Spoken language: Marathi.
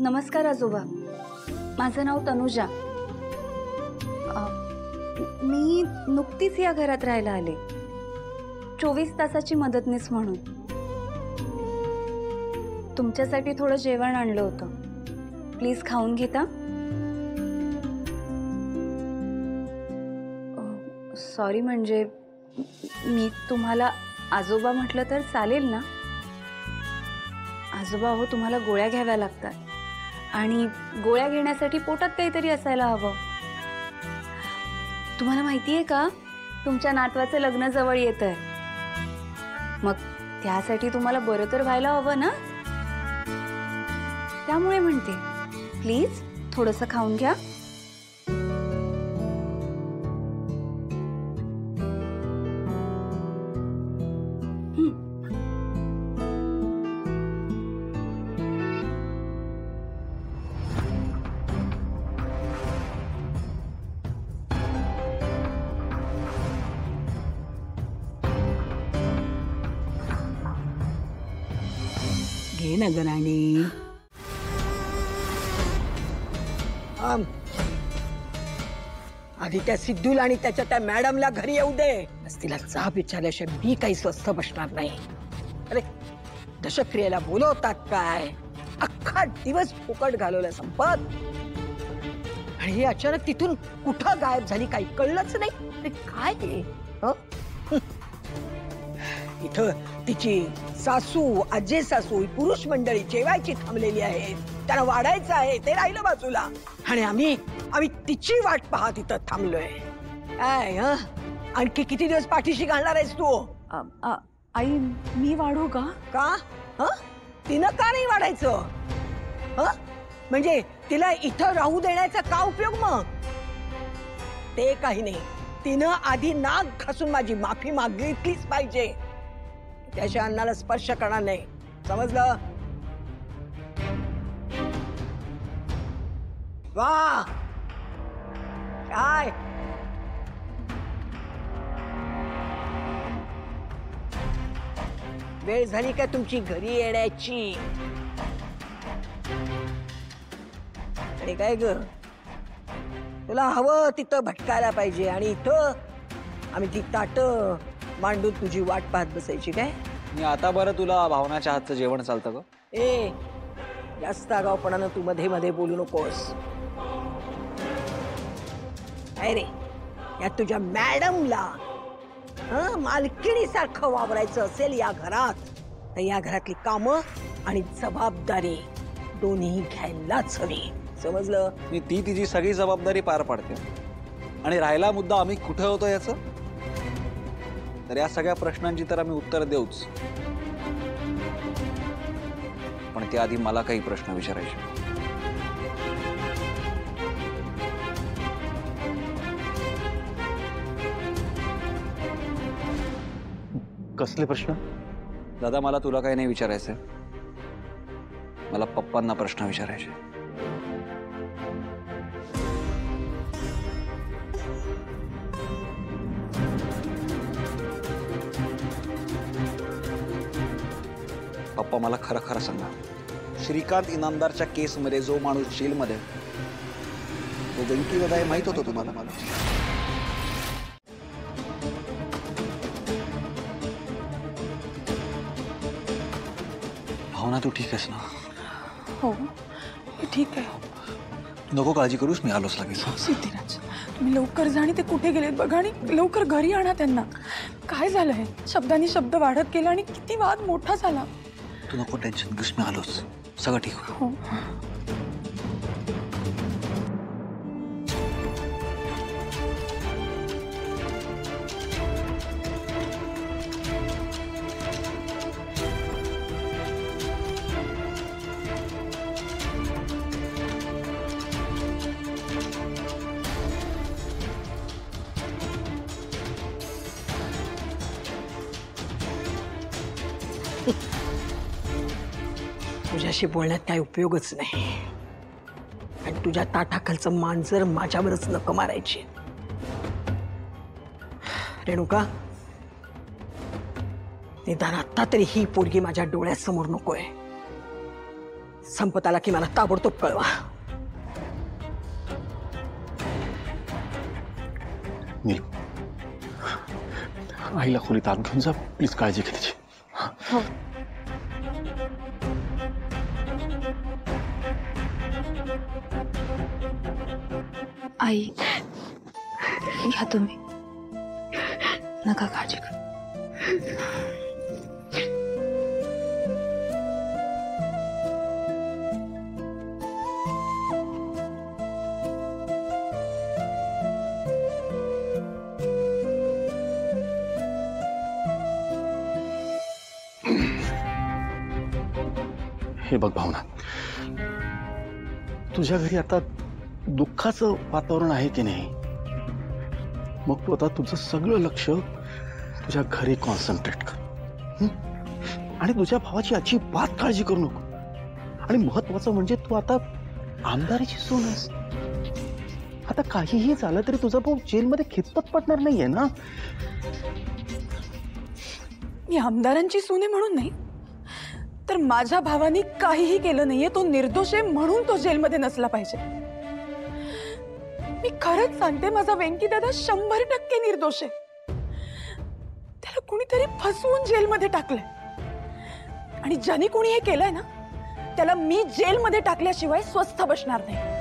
नमस्कार आजोबा, माझं नाव तनुजा. मी नुकतीच या घरात राहायला आले, 24 तासाची मदतनीस म्हणून. तुमच्यासाठी थोडं जेवण आणलं होतं, प्लीज खाऊन घेता. सॉरी, म्हणजे मी तुम्हाला आजोबा म्हटलं तर चालेल ना? आजोबा, हो तुम्हाला गोळ्या घ्याव्या लागतात आणि गोळ्या घेण्यासाठी पोटात काहीतरी असायला हवं. तुम्हाला माहितीये का, तुमच्या नातवाचं लग्न जवळ येतंय. मग त्यासाठी तुम्हाला बरं तर व्हायला हवं ना. त्यामुळे म्हणते, प्लीज थोडंसं खाऊन घ्या. घे ना ग राणी. आधी त्या सिद्धूला आणि त्याच्या त्या मॅडमला घरी येऊ दे. बस तिला जाब विचारल्याशिवाय मी काही स्वस्थ बसणार नाही. अरे दशक्रियेला बोलवतात काय, अख्खा दिवस फुकट घालवला संपत, आणि ही अचानक तिथून कुठं गायब झाली काही कळलंच नाही. अरे काय हे? इथं तिची सासू, आजे सासू, पुरुष मंडळी जेवायची थांबलेली आहेत, त्यांना वाढायचं आहे, ते राहिलं बाजूला, आणि आम्ही तिची वाट पाहत इथं थांबलोय. काय आणखी किती दिवस पाठीशी घालणार आहेस तू? आई, मी वाढू का? तिनं का नाही वाढायचं? म्हणजे तिला इथं राहू देण्याचा का उपयोग? मग ते काही नाही, तिनं आधी नाक घासून माझी माफी मागितलीच पाहिजे. त्याच्या अन्नाला स्पर्श करणार नाही, समजलं? वा काय वेळ झाली का तुमची घरी येण्याची? आणि काय ग, तुला हवं तिथं भटकायला पाहिजे आणि इथं आम्ही ती ताट मांडून तुझी वाट पाहत बसायची काय? मी आता बरं तुला भावनाच्या हातचं जेवण चालतं का? ए, जास्त आगाऊपणानं तू मध्ये मध्ये बोलू नकोस. काय रे, या तुझ्या मॅडमला मालकिणीसारखं वावरायचं असेल या घरात, तर या घरातली कामं आणि जबाबदारी दोन्ही घ्यायलाच हवी, समजलं? मी ती तिची सगळी जबाबदारी पार पाडते. आणि राहिला मुद्दा आम्ही कुठे होतो याचं, तर या सगळ्या प्रश्नांची तर आम्ही उत्तर देऊच, पण त्याआधी मला काही प्रश्न विचारायचे. कसले प्रश्न? दादा, मला तुला काही नाही विचारायचं, मला पप्पांना प्रश्न विचारायचे. पप्पा, मला खरं खरं सांगा, श्रीकांत इनामदारच्या केसमध्ये जो माणूस जेलमध्ये तो वेंकी दादा हे माहित होतं तुम्हाला? भावना, तू ठीक आहेस ना? हो, ठीक आहे. नको काळजी करूस, मी आलोच लगेच. सिद्धिराज, तुम्ही लवकर जा आणि ते कुठे गेलेत बघा आणि लवकर घरी आणा त्यांना. काय झालंय? शब्दांनी शब्द वाढत गेला आणि किती वाद मोठा झाला. तू नको टेन्शन घेऊस, मी आलोच, सगळं ठीक होईल. हो. तुझ्याशी बोलण्यात काही उपयोगच नाही, आणि तुझ्या ताटाखालचं मांजर माझ्यावरच नक मारायची. रेणुका, निदान आता तरी ही पोरगी माझ्या डोळ्यासमोर नकोय. संपत आला की मला ताबडतोब कळवा. नील, आईला खोलीत आत घेऊन जा प्लीज, काळजी घे तिची. हो. आई या तुम्ही, नका काळजी करू. हे बघ भावना, तुझ्या घरी आता दुःखाचं वातावरण आहे की नाही? मग तू आता तुझं सगळं लक्ष तुझ्या घरी कॉन्सन्ट्रेट कर. हं? आणि तुझ्या भावाची अजिबात काळजी करू नको. आणि महत्वाचं म्हणजे तू आता आमदारीची सून आहेस. आता काहीही झालं तरी तुझा भाऊ जेलमध्ये खितपत पडणार नाहीये ना? मी आमदारांची सून आहे म्हणून नाही, तर माझ्या भावानी काहीही केलं नाहीये, तो निर्दोष आहे म्हणून तो जेलमध्ये नसला पाहिजे. मी खरंच सांगते, माझा वेंकी दादा 100% निर्दोष आहे. त्याला कुणीतरी फसवून जेलमध्ये टाकलंय. आणि ज्याने कोणी हे केलंय ना, त्याला मी जेलमध्ये टाकल्याशिवाय स्वस्थ बसणार नाही.